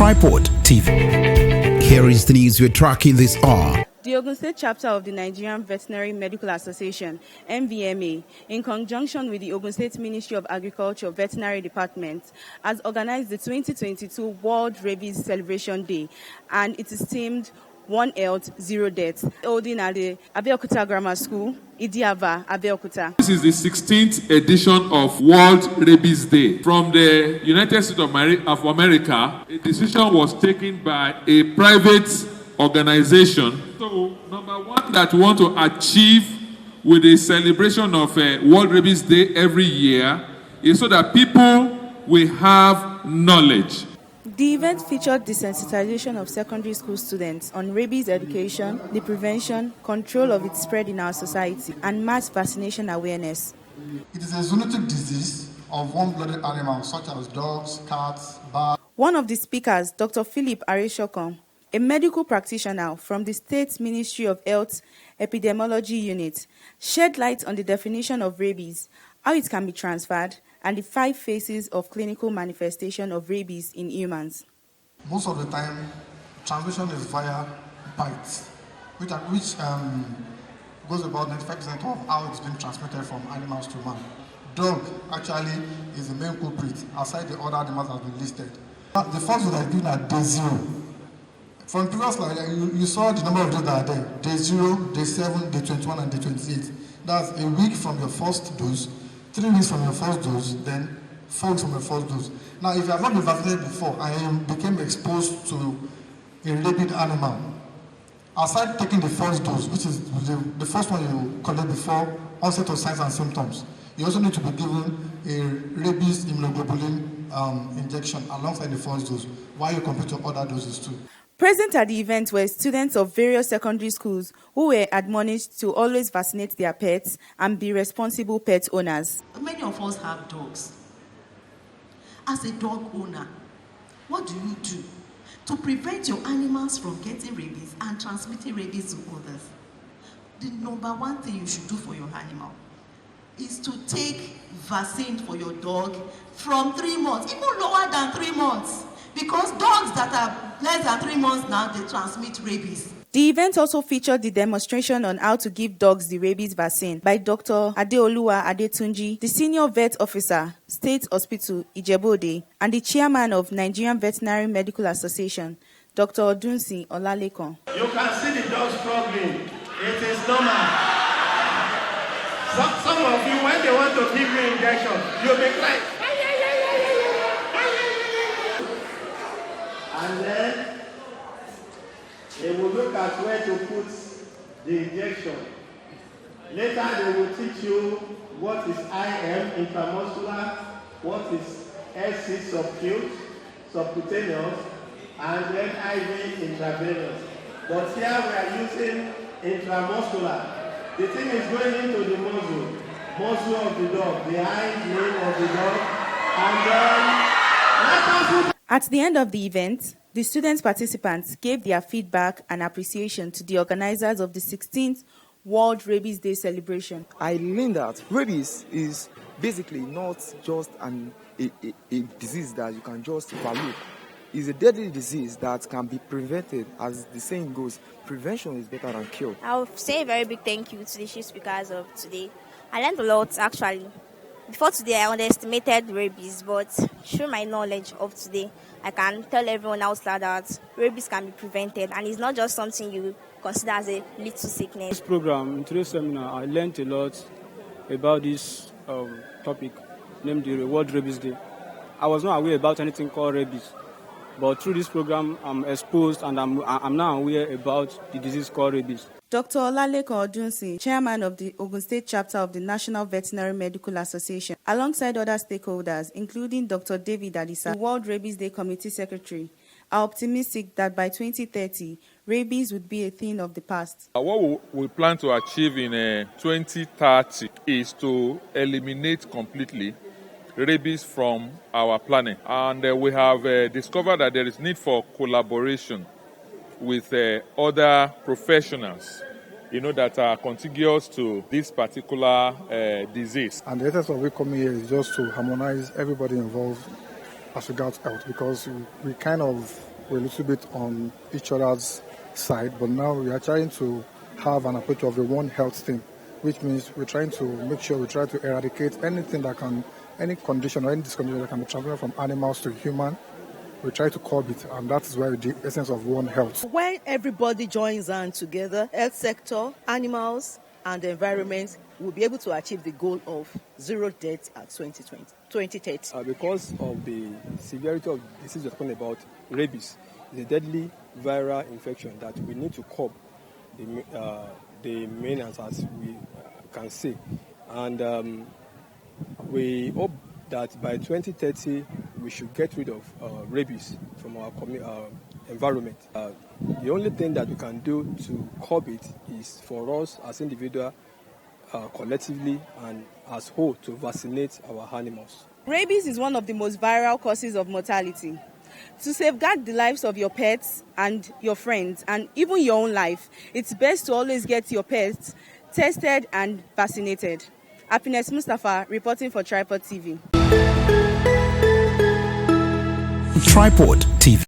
Tripod TV. Here is the news we're tracking this hour. The Ogun State chapter of the Nigerian Veterinary Medical Association, NVMA, in conjunction with the Ogun State Ministry of Agriculture Veterinary Department, has organized the 2022 World Rabies Celebration Day, and it is themed One Health, Zero Deaths, holding at the Abeokuta Grammar School, Idiava, Abeokuta. This is the 16th edition of World Rabies Day. From the United States of America, a decision was taken by a private organization. So, number one that we want to achieve with the celebration of World Rabies Day every year is so that people will have knowledge. The event featured the sensitization of secondary school students on rabies education, the prevention, control of its spread in our society, and mass vaccination awareness. It is a zoonotic disease of warm-blooded animals such as dogs, cats, bats. One of the speakers, Dr. Philip Areshokon, a medical practitioner from the State Ministry of Health Epidemiology Unit, shed light on the definition of rabies, how it can be transferred, and the 5 phases of clinical manifestation of rabies in humans. Most of the time, transmission is via bites, which goes about 95% of how it's been transmitted from animals to man. Dog actually is the main culprit, aside the other animals that have been listed. The first one I did at day 0. From previous slide, you saw the number of days that are there. Day 0, day 7, day 21, and day 28. That's a week from your first dose, 3 weeks from your first dose, then 4 weeks from your first dose. Now, if you have not been vaccinated before and you became exposed to a rabid animal, aside taking the first dose, which is the first one you collect before onset of signs and symptoms, you also need to be given a rabies immunoglobulin injection alongside the first dose, while you complete your other doses too. Present at the event were students of various secondary schools who were admonished to always vaccinate their pets and be responsible pet owners. Many of us have dogs. As a dog owner, what do you do to prevent your animals from getting rabies and transmitting rabies to others? The number one thing you should do for your animal is to take vaccine for your dog from 3 months, even lower than 3 months. Because dogs that are less than 3 months now, they transmit rabies. The event also featured the demonstration on how to give dogs the rabies vaccine by Dr. Adeoluwa Adetunji, the Senior Vet Officer, State Hospital, Ijebu-Ode, and the Chairman of Nigerian Veterinary Medical Association, Dr. Odunsi Olalekon. You can see the dog struggling. It is normal. Some of you, when they want to give you injection, you'll be crying. And then they will look at where to put the injection. Later they will teach you what is IM, intramuscular, what is SC, subcutaneous, and then IV, intravenous. But here we are using intramuscular. The thing is going into the muscle of the dog, the hind limb of the dog, and then At the end of the event, the student participants gave their feedback and appreciation to the organizers of the 16th World Rabies Day celebration. I learned that rabies is basically not just a disease that you can just overlook. It's a deadly disease that can be prevented. As the saying goes, prevention is better than cure. I'll say a very big thank you to the chief speakers of today. I learned a lot, actually. Before today, I underestimated rabies, but through my knowledge of today, I can tell everyone else that rabies can be prevented, and it's not just something you consider as a little sickness. This program, in today's seminar, I learned a lot about this topic named the World Rabies Day. I was not aware about anything called rabies, but through this program, I'm exposed and I'm now aware about the disease called rabies. Dr. Olalekon Odunsi, Chairman of the Ogun State chapter of the National Veterinary Medical Association, alongside other stakeholders, including Dr. David Adisa, the World Rabies Day Committee Secretary, are optimistic that by 2030, rabies would be a thing of the past. What we plan to achieve in 2030 is to eliminate completely rabies from our planet. And we have discovered that there is need for collaboration with other professionals, that are contiguous to this particular disease. And the essence of it coming here is just to harmonize everybody involved as regards health, because we kind of were a little bit on each other's side, but now we are trying to have an approach of a One Health thing, which means we're trying to make sure we try to eradicate anything that can, any condition or any discondition that can be transmitted from animals to human. We try to curb it, and that is where the essence of One Health. When everybody joins hands together, health sector, animals, and the environment, will be able to achieve the goal of zero deaths at 2030. Because of the severity of the disease we're talking about, rabies is a deadly viral infection that we need to curb the menace, as we can say. And we hope that by 2030 we should get rid of rabies from our environment. The only thing that we can do to curb it is for us as individuals, collectively and as whole, to vaccinate our animals. Rabies is one of the most viral causes of mortality. To safeguard the lives of your pets and your friends and even your own life, it's best to always get your pets tested and vaccinated. Happiness Mustafa reporting for Tripod TV. Tripod TV.